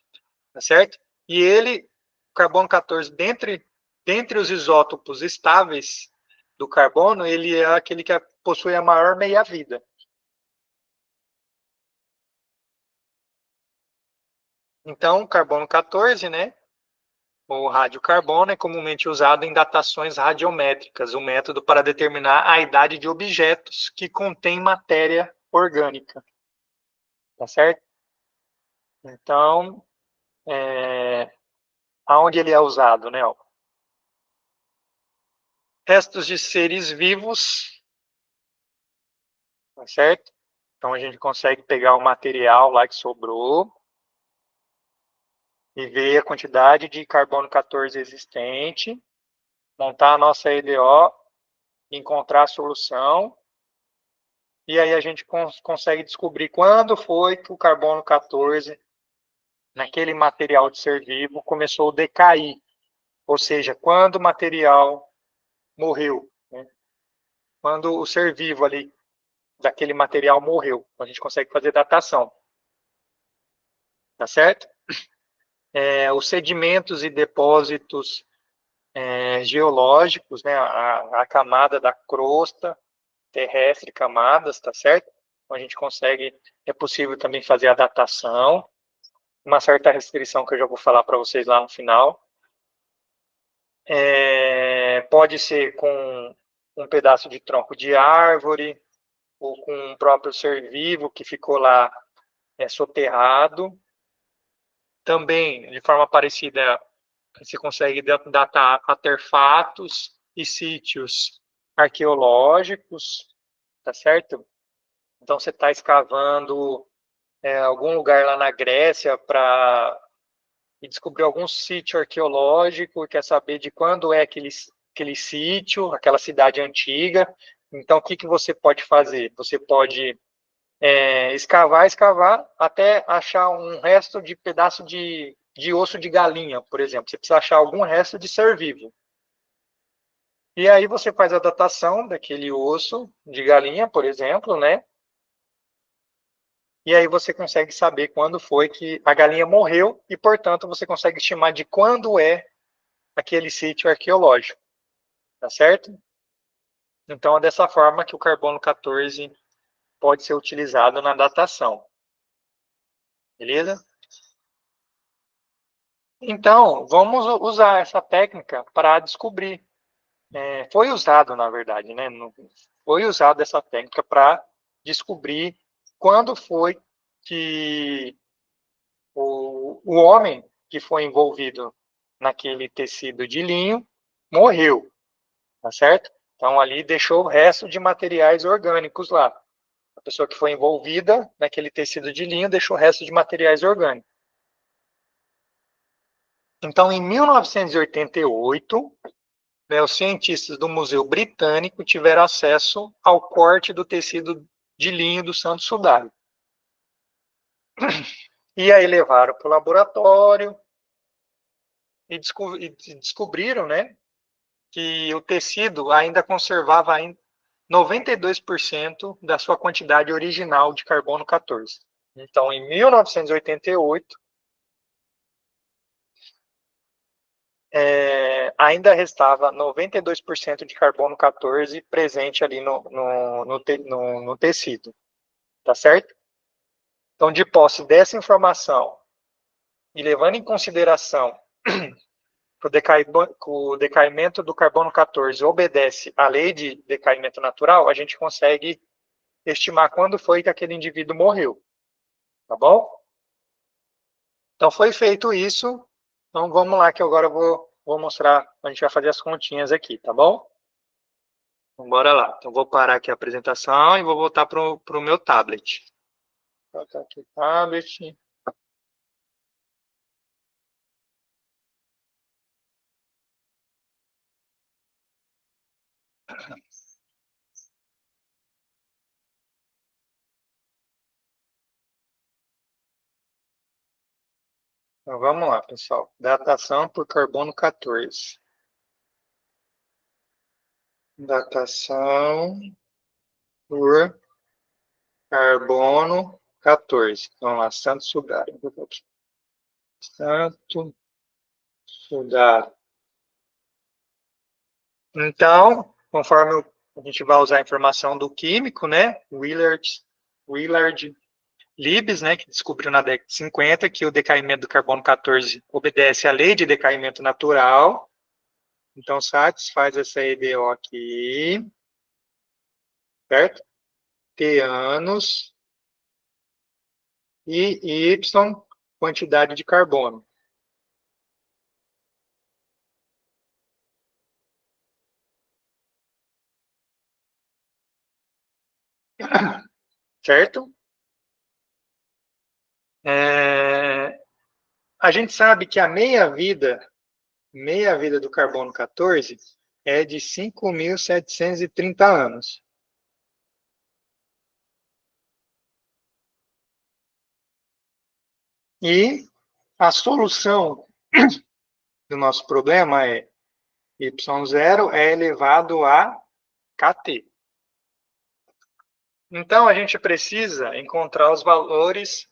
tá certo? E ele, o carbono 14, dentre os isótopos estáveis do carbono, ele é aquele que possui a maior meia-vida. Então, carbono 14, né? O radiocarbono é comumente usado em datações radiométricas, um método para determinar a idade de objetos que contêm matéria orgânica. Tá certo? Então, aonde ele é usado, né? Restos de seres vivos, tá certo? Então, a gente consegue pegar o material lá que sobrou e ver a quantidade de carbono 14 existente, montar a nossa EDO, encontrar a solução. E aí a gente consegue descobrir quando foi que o carbono 14, naquele material de ser vivo, começou a decair. Ou seja, quando o material morreu. Né? Quando o ser vivo ali, daquele material morreu. A gente consegue fazer datação. Tá certo? Os sedimentos e depósitos geológicos, né? A camada da crosta terrestre, camadas, tá certo? Então a gente consegue, é possível também fazer a datação. Uma certa restrição que eu já vou falar para vocês lá no final. Pode ser com um pedaço de tronco de árvore, ou com um próprio ser vivo que ficou lá soterrado. Também, de forma parecida, você consegue datar artefatos e sítios arqueológicos, tá certo? Então, você está escavando algum lugar lá na Grécia para descobrir algum sítio arqueológico, quer saber de quando é aquele sítio, aquela cidade antiga. Então, o que você pode fazer? Você pode escavar, até achar um resto de pedaço de osso de galinha, por exemplo. Você precisa achar algum resto de ser vivo. E aí você faz a datação daquele osso de galinha, por exemplo, né? E aí você consegue saber quando foi que a galinha morreu e, portanto, você consegue estimar de quando é aquele sítio arqueológico, tá certo? Então, é dessa forma que o carbono 14 pode ser utilizado na datação. Beleza? Então, vamos usar essa técnica para descobrir. Foi usado, na verdade, né? Foi usada essa técnica para descobrir quando foi que o homem que foi envolvido naquele tecido de linho morreu, tá certo? Então, ali deixou o resto de materiais orgânicos lá. A pessoa que foi envolvida naquele tecido de linho deixou o resto de materiais orgânicos. Então, em 1988, né, os cientistas do Museu Britânico tiveram acesso ao corte do tecido de linho do santo sudário. E aí levaram para o laboratório e descobriram, né, que o tecido ainda conservava 92% da sua quantidade original de carbono 14. Então, em 1988, ainda restava 92% de carbono 14 presente ali no tecido, tá certo? Então, de posse dessa informação e levando em consideração que o decaimento do carbono 14 obedece à lei de decaimento natural, a gente consegue estimar quando foi que aquele indivíduo morreu, tá bom? Então, foi feito isso. Então, vamos lá que agora eu vou mostrar, a gente vai fazer as continhas aqui, tá bom? Então, bora lá. Então, vou parar aqui a apresentação e vou voltar para o meu tablet. Vou botar aqui o tablet. Então, vamos lá, pessoal. Datação por carbono 14. Datação por carbono 14. Vamos lá, Santo Sudário. Santo Sudário. Então, conforme a gente vai usar a informação do químico, né? Willard Libes, né, que descobriu na década de 50 que o decaimento do carbono 14 obedece à lei de decaimento natural. Então, satisfaz essa EDO aqui, certo? T anos e Y quantidade de carbono. Certo? A gente sabe que a meia-vida do carbono 14 é de 5.730 anos. E a solução do nosso problema é y0 é elevado a kt. Então, a gente precisa encontrar os valores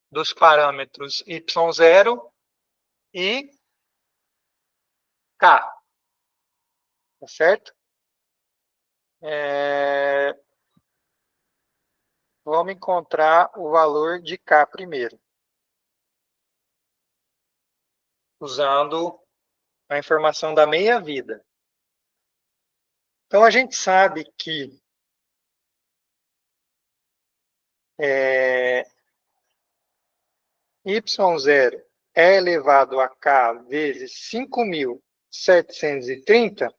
dos parâmetros y0 e k, tá certo? Vamos encontrar o valor de k primeiro, usando a informação da meia-vida. Então, a gente sabe que y0 é elevado a k vezes 5.730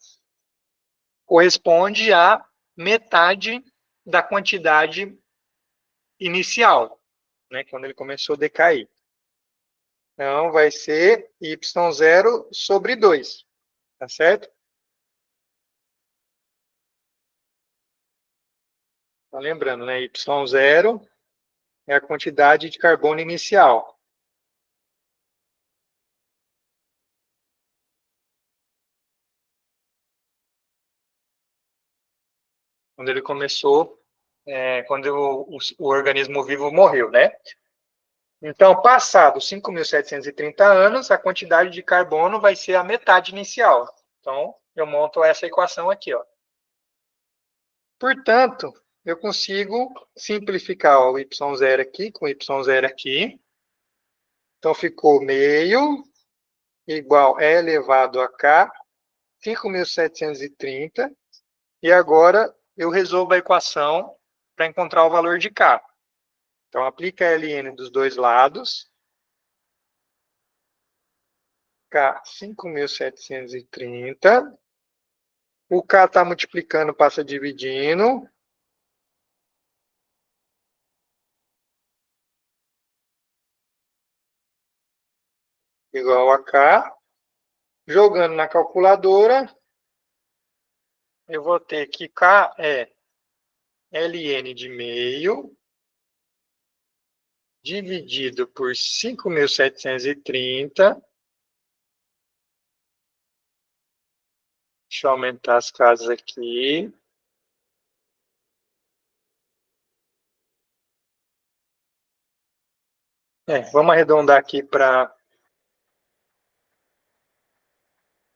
corresponde a metade da quantidade inicial, né, quando ele começou a decair. Então, vai ser y0 sobre 2, tá certo? Tá lembrando, né? Y0 é a quantidade de carbono inicial. Quando ele começou, quando o organismo vivo morreu, né? Então, passados 5.730 anos, a quantidade de carbono vai ser a metade inicial. Então, eu monto essa equação aqui, ó. Portanto, eu consigo simplificar o y0 aqui com y0 aqui. Então, ficou meio igual E elevado a K, 5.730. E agora eu resolvo a equação para encontrar o valor de K. Então, aplica ln dos dois lados. K, 5.730. O K está multiplicando, passa dividindo. Igual a K. Jogando na calculadora, eu vou ter que K é ln de meio dividido por 5.730. Deixa eu aumentar as casas aqui. Vamos arredondar aqui para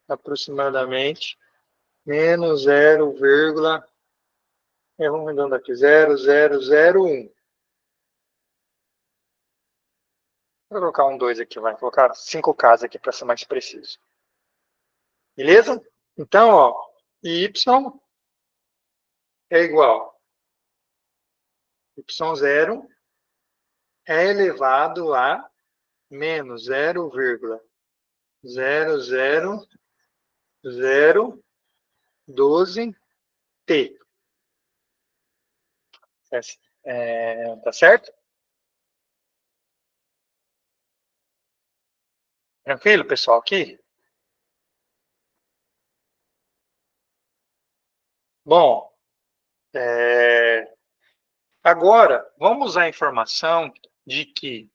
aproximadamente menos 0, vamos arredondar aqui, 0,001. Vou colocar um 2 aqui, vai colocar 5 casas aqui para ser mais preciso. Beleza? Então, ó, y é igual y0 é elevado a menos 0,00012t. Tá certo? Tranquilo, pessoal, aqui? Bom, agora, vamos usar a informação de que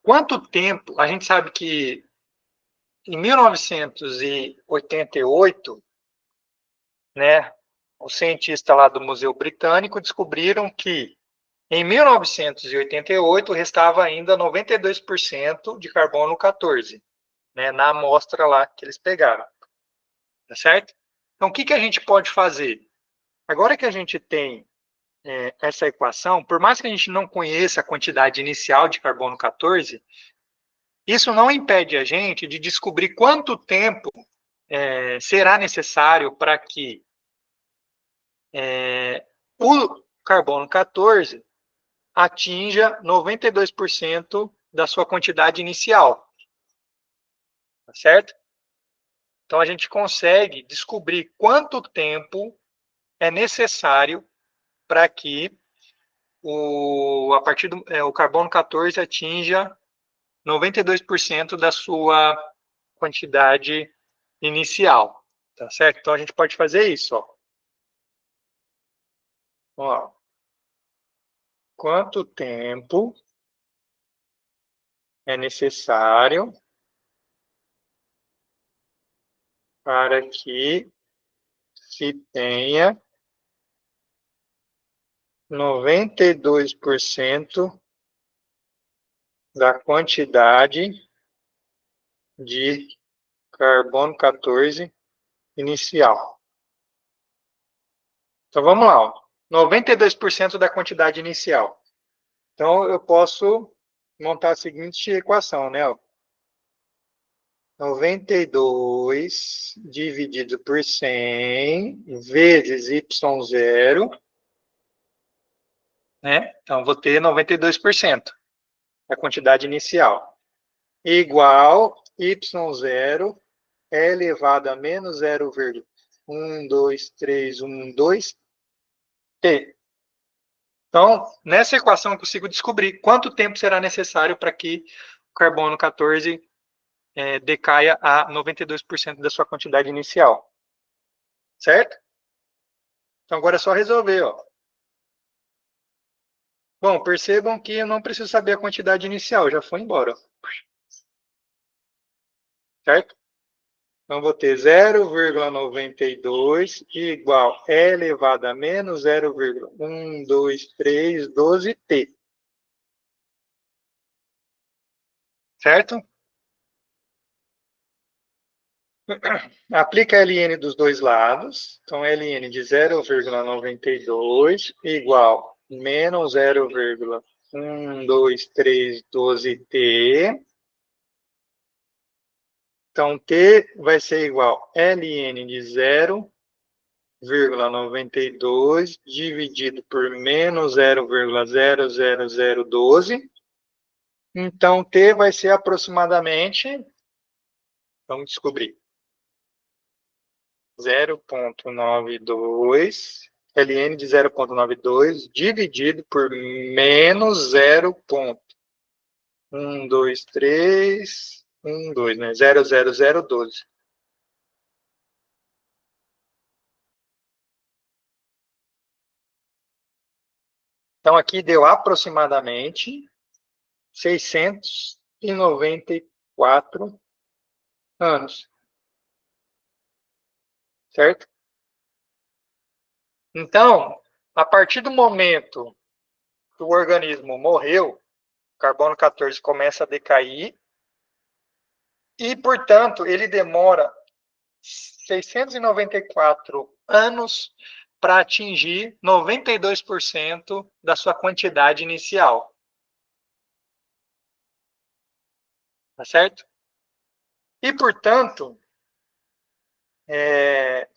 quanto tempo, a gente sabe que em 1988, né, os cientistas lá do Museu Britânico descobriram que em 1988 restava ainda 92% de carbono 14, né, na amostra lá que eles pegaram. Tá certo? Então, o que a gente pode fazer? Agora que a gente tem essa equação, por mais que a gente não conheça a quantidade inicial de carbono 14, isso não impede a gente de descobrir quanto tempo será necessário para que o carbono 14 atinja 92% da sua quantidade inicial. Tá certo? Então, a gente consegue descobrir quanto tempo é necessário para que o carbono 14 atinja 92% da sua quantidade inicial. Tá certo? Então, a gente pode fazer isso. Ó. Quanto tempo é necessário para que se tenha 92% da quantidade de carbono 14 inicial. Então, vamos lá. Ó. 92% da quantidade inicial. Então, eu posso montar a seguinte equação, né? 92 dividido por 100 vezes y0, né? Então, vou ter 92% da quantidade inicial. Igual y0 é elevado a menos 0,12312t. Então, nessa equação eu consigo descobrir quanto tempo será necessário para que o carbono 14 decaia a 92% da sua quantidade inicial. Certo? Então, agora é só resolver. Ó. Bom, percebam que eu não preciso saber a quantidade inicial, já foi embora. Certo? Então, vou ter 0,92 igual E elevado a menos 0,12312t. Certo? Aplica ln dos dois lados. Então, ln de 0,92 igual menos 0,12312t. Então, t vai ser igual a ln de 0,92 dividido por menos 0,00012. Então, t vai ser aproximadamente, vamos descobrir, 0,92, ln de 0,92 dividido por menos 0,12312. 12, né? 00012. Então, aqui deu aproximadamente 694 anos, certo? Então, a partir do momento que o organismo morreu, o carbono 14 começa a decair e, portanto, ele demora 694 anos para atingir 92% da sua quantidade inicial. Tá certo? E, portanto,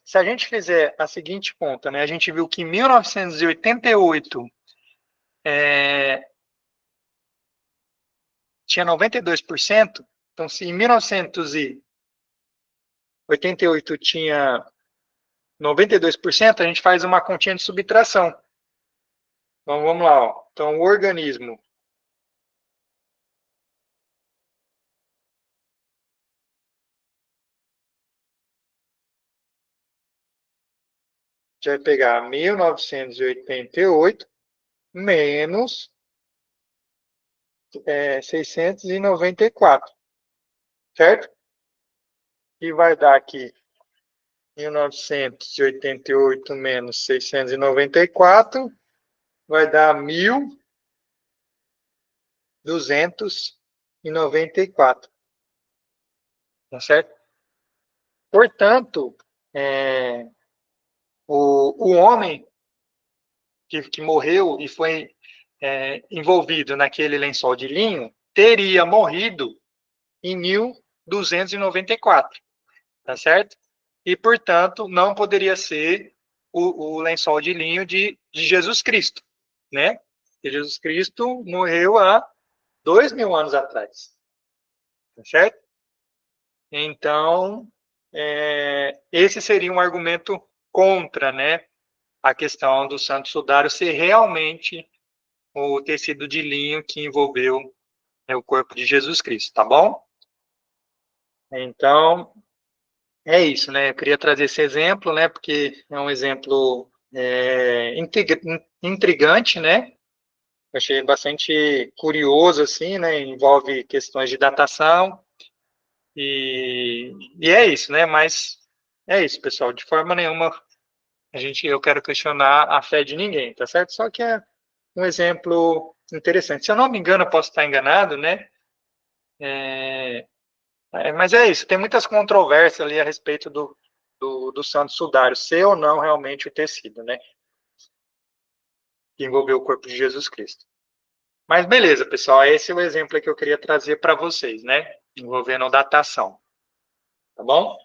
se a gente fizer a seguinte conta, né, a gente viu que em 1988 tinha 92%, então se em 1988 tinha 92%, a gente faz uma continha de subtração. Então vamos lá, ó. Então o organismo vai pegar 1988 menos 694, certo? E vai dar aqui 1988 menos 694, vai dar 1.294, tá certo? Portanto, o homem que morreu e foi envolvido naquele lençol de linho teria morrido em 1294, tá certo? E, portanto, não poderia ser o lençol de linho de Jesus Cristo, né? E Jesus Cristo morreu há 2000 anos atrás, tá certo? Então, esse seria um argumento contra, né, a questão do santo sudário ser realmente o tecido de linho que envolveu, né, o corpo de Jesus Cristo, tá bom? Então, é isso, né? Eu queria trazer esse exemplo, né, porque é um exemplo intrigante, né? Eu achei bastante curioso, assim, né? Envolve questões de datação e é isso, né? Mas é isso, pessoal. De forma nenhuma eu quero questionar a fé de ninguém, tá certo? Só que é um exemplo interessante. Se eu não me engano, eu posso estar enganado, né? Mas é isso, tem muitas controvérsias ali a respeito do santo sudário, ser ou não realmente o tecido, né? Que envolveu o corpo de Jesus Cristo. Mas beleza, pessoal, esse é o exemplo que eu queria trazer para vocês, né? Envolvendo datação. Tá bom?